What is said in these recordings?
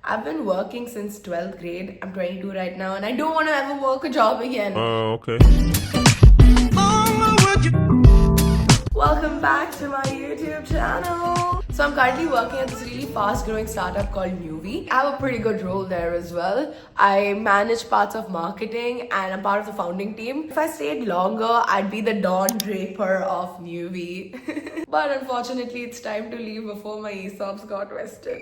I've been working since 12th grade. I'm 22 right now and I don't want to ever work a job again. Okay. Welcome back to my YouTube channel. So I'm currently working at this really fast growing startup called Newbie. I have a pretty good role there as well. I manage parts of marketing and I'm part of the founding team. If I stayed longer, I'd be the Dawn Draper of Newbie. But unfortunately, it's time to leave before my ESOPs got vested.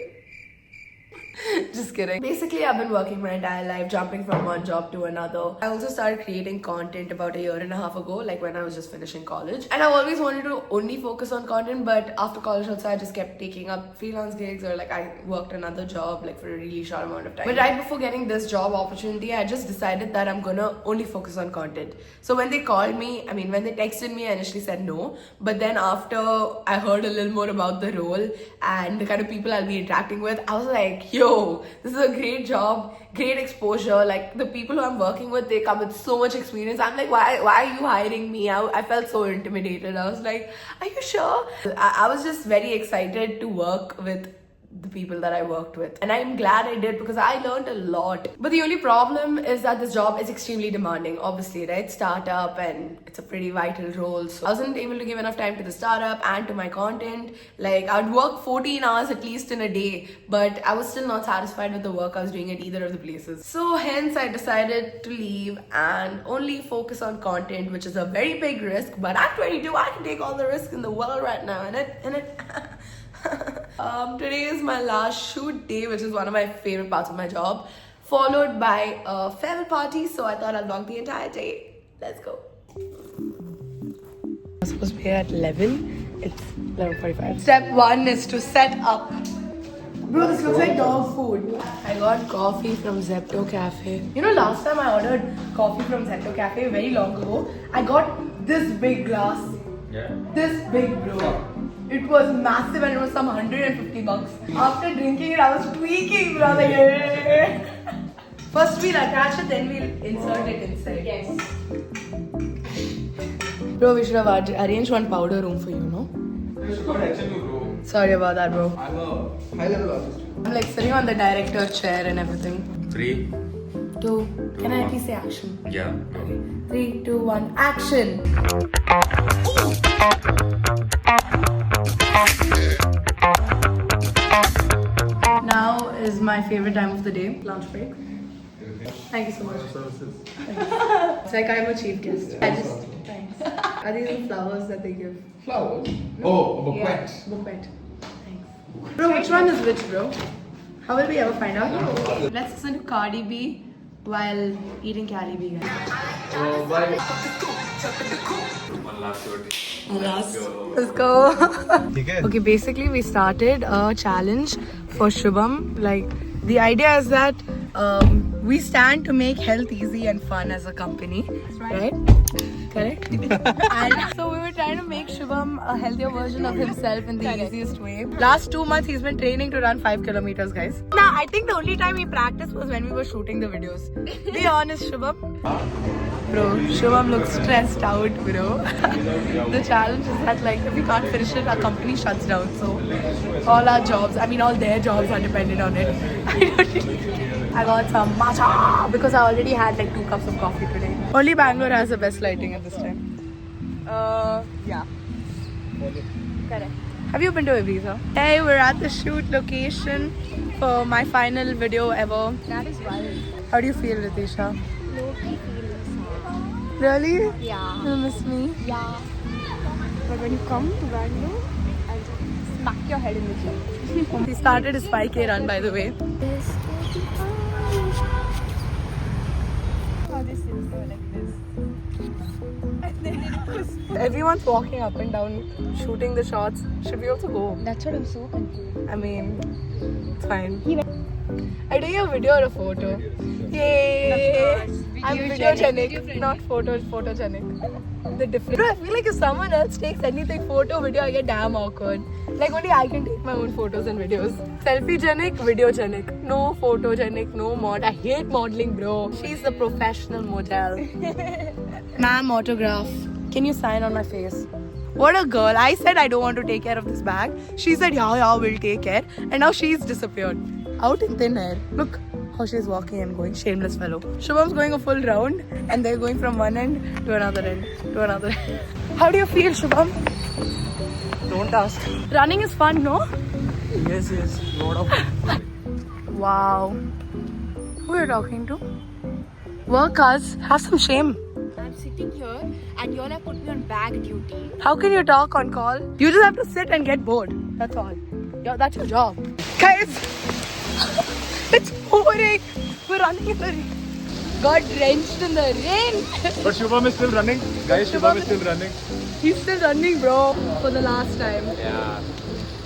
Just kidding. Basically, I've been working my entire life, jumping from one job to another. I also started creating content about a year and a half ago, like when I was just finishing college. And I've always wanted to only focus on content, but after college also, I just kept taking up freelance gigs or like I worked another job like for a really short amount of time. But right before getting this job opportunity, I just decided that I'm gonna only focus on content. So when they called me, when they texted me, I initially said no. But then after I heard a little more about the role and the kind of people I'll be interacting with, I was like, yo, this is a great job, great exposure. Like the people who I'm working with, they come with so much experience. I'm like, why are you hiring me? I felt so intimidated. I was like, are you sure? I was just very excited to work with the people that I worked with, and I'm glad I did because I learned a lot. But the only problem is that this job is extremely demanding, obviously, right? Startup, and it's a pretty vital role, so I wasn't able to give enough time to the startup and to my content. Like I'd work 14 hours at least in a day, but I was still not satisfied with the work I was doing at either of the places. So hence I decided to leave and only focus on content, which is a very big risk, but I'm 22, I can take all the risk in the world right now, and it today is my last shoot day, which is one of my favorite parts of my job, followed by a farewell party, so I thought I'll vlog the entire day. Let's go. I'm supposed to be here at 11. It's 11:45. Step 1 is to set up. Bro, this looks like dog food. I got coffee from Zepto Cafe. You know, last time I ordered coffee from Zepto Cafe very long ago, I got this big glass. Yeah. This big, bro. It was massive and it was some $150. After drinking it, I was tweaking, bro. I was like, yeah. First we'll attach it, then we'll insert it inside. Yes. Bro, we should have arranged one powder room for you, no? You should go to HMU, bro. Sorry about that, bro. I'm a high-level artist. I'm like sitting on the director chair and everything. 3, 2. Can I please say action? yeah. Okay. 3, 2, 1, action! Now is my favorite time of the day, lunch break. Thank you so much. It's like I'm a chief guest. Thanks. Are these the flowers that they give? Flowers? Oh, a bouquet. Yeah, bouquet. Thanks. Bro, which one is which, bro? How will we ever find out? Let's listen to Cardi B while eating Cali B, guys. Bye. One last shot. Let's go. Okay, basically we started a challenge for Shubham. Like the idea is that we stand to make health easy and fun as a company, right? Correct? And so we were trying to make Shubham a healthier version of himself in the easiest way. Last 2 months he's been training to run 5 kilometers, guys. Nah, I think the only time he practiced was when we were shooting the videos. Be honest, Shubham. Bro, Shubham looks stressed out, bro. The challenge is that like if we can't finish it, our company shuts down. So all our jobs, all their jobs are dependent on it. I got some matcha because I already had like 2 cups of coffee today. Only Bangalore has the best lighting at this time. Yeah. Correct. Have you been to Ibiza? Hey, we're at the shoot location for my final video ever. That is wild. How do you feel, Ritisha? Low-key feelings. Really? Yeah. You miss me? Yeah. But when you come to Bangalore, I'll just smack your head in the gym. He started his 5K run, by the way. Oh, this is go like this. And then it was... Everyone's walking up and down, shooting the shots. Should we also go? That's what I'm so confused. It's fine. Are you doing a video or a photo? Yay! I'm videogenic, not photogenic. The difference. Bro, I feel like if someone else takes anything photo, video, I get damn awkward. Like only I can take my own photos and videos. Selfie-genic, videogenic. No photogenic, no mod. I hate modeling, bro. She's the professional model. Ma'am, autograph. Can you sign on my face? What a girl. I said I don't want to take care of this bag. She said, yeah, we'll take care. And now she's disappeared. out in thin air. Look how she's walking and going. Shameless fellow. Shubham's going a full round and they're going from one end to another end to another end. How do you feel, Shubham? Don't ask. Running is fun, no? Yes, lot of. Wow. Who are you talking to? Workers, have some shame. I'm sitting here and you all have put me on bag duty. How can you talk on call? You just have to sit and get bored. That's all. Yeah, that's your job. Guys, it's pouring. We're running in the rain. Got drenched in the rain. But Shubham is still running. Guys, Shubham is still running. He's still running, bro, for the last time. Yeah.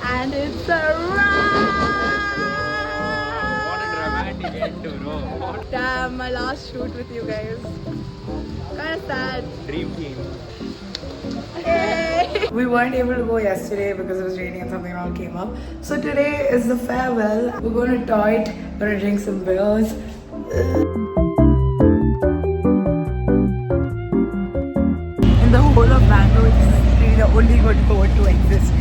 And it's a wrap. What a dramatic end, bro. Damn, my last shoot with you guys. Kinda sad. Dream team. Hey. We weren't able to go yesterday because it was raining and something wrong came up. So today is the farewell. We're going to Toit, we're going to drink some beers. In the whole of Bangalore, this is really the only good road to exist.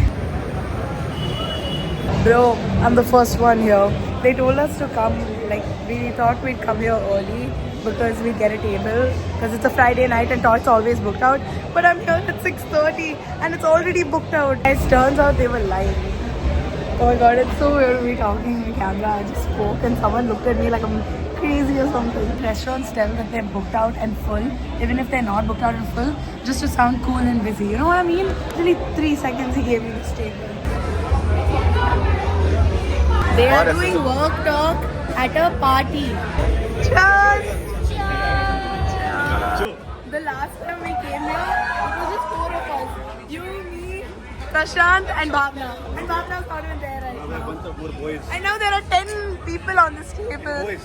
Bro, I'm the first one here. They told us to come, like, we thought we'd come here early because we get a table because it's a Friday night and Toit's always booked out. But I'm here at 6:30 and it's already booked out. It turns out they were lying. Oh my god, it's so weird me talking on camera. I just spoke and someone looked at me like I'm crazy or something. Restaurants tell that they're booked out and full, even if they're not booked out and full, just to sound cool and busy. You know what I mean? Literally 3 seconds he gave me this table. They are doing work talk at a party. Cheers! The last time we came here, it was just 4 of us. You, me, Prashant and Bhavna. And Bhavna's not even there right now. And now there are 10 people on this table.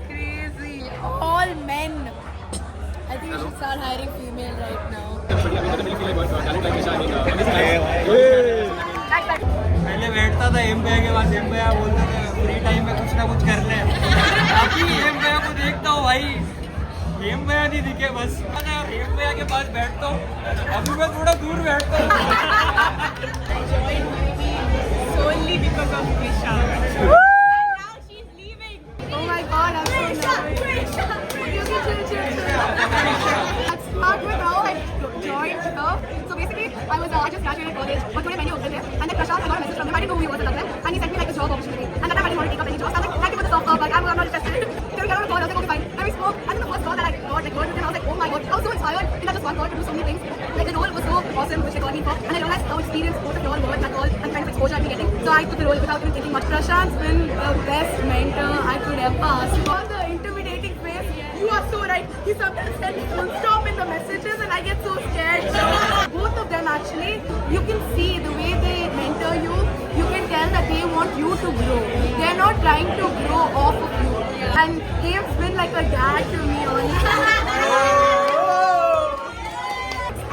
Crazy. All men. I think we should start hiring female right now. पहले बैठता था M भैया के पास M भैया बोलता था free time में कुछ ना कुछ कर ले अभी एम भैया को देखता हूँ भाई एम भैया नहीं दिखे बस एम भैया के पास बैठता हूँ अभी मैं थोड़ा दूर बैठता हूँ Solely because of Krisha. And now she's leaving. Oh my god, I'm so nervous. Chill. Let's start with how I joined her. So basically, I just graduated college, but today many open there. And then Prashant, I got a message from him. I didn't know who he was at that time. And he sent me like a job opportunity. And that time I didn't want to take up any jobs. I was like, thank you for the soft like I'm not interested. Then we got on a call. I was like, okay, fine. And we spoke. And then the first call that I got, like, word with him, I was like, oh my god, I was so inspired in that just one call to do so many things. Like the role was so awesome, which they called me for. And I realized how experienced both of you all were in that call and kind of exposure I've been getting. So I took the role without even thinking much. Prashant's been the best mentor I could ever ask. For the intimidating face, you are so right. He sometimes sends full stop in the messages and I get so scared. Both of them actually, you can see the way they mentor you, you can tell that they want you to grow. They're not trying to grow off of you. And Dave's been like a dad to me honestly.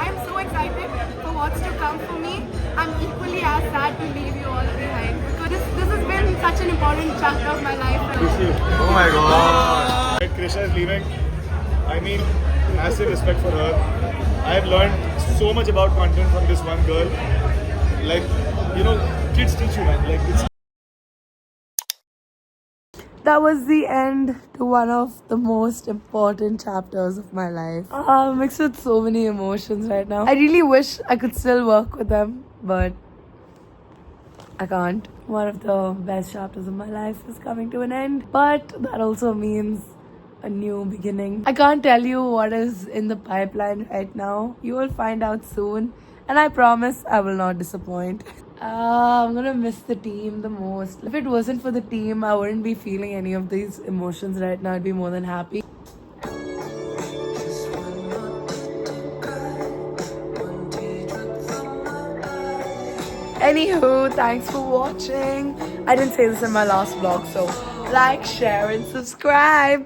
I'm so excited for what's to come for me. I'm equally as sad to leave you all behind. Because this has been such an important chapter of my life. Oh my god. Krisha is leaving. I mean, massive respect for her. I've learned so much about content from this one girl. Like, you know, kids teach you, man. Like, it's That was the end to one of the most important chapters of my life. I'm mixed with so many emotions right now. I really wish I could still work with them, but I can't. One of the best chapters of my life is coming to an end, but that also means a new beginning. I can't tell you what is in the pipeline right now. You will find out soon, and I promise I will not disappoint. I'm gonna miss the team the most. If it wasn't for the team, I wouldn't be feeling any of these emotions right now. I'd be more than happy. Anywho, thanks for watching. I didn't say this in my last vlog, so like, share, and subscribe.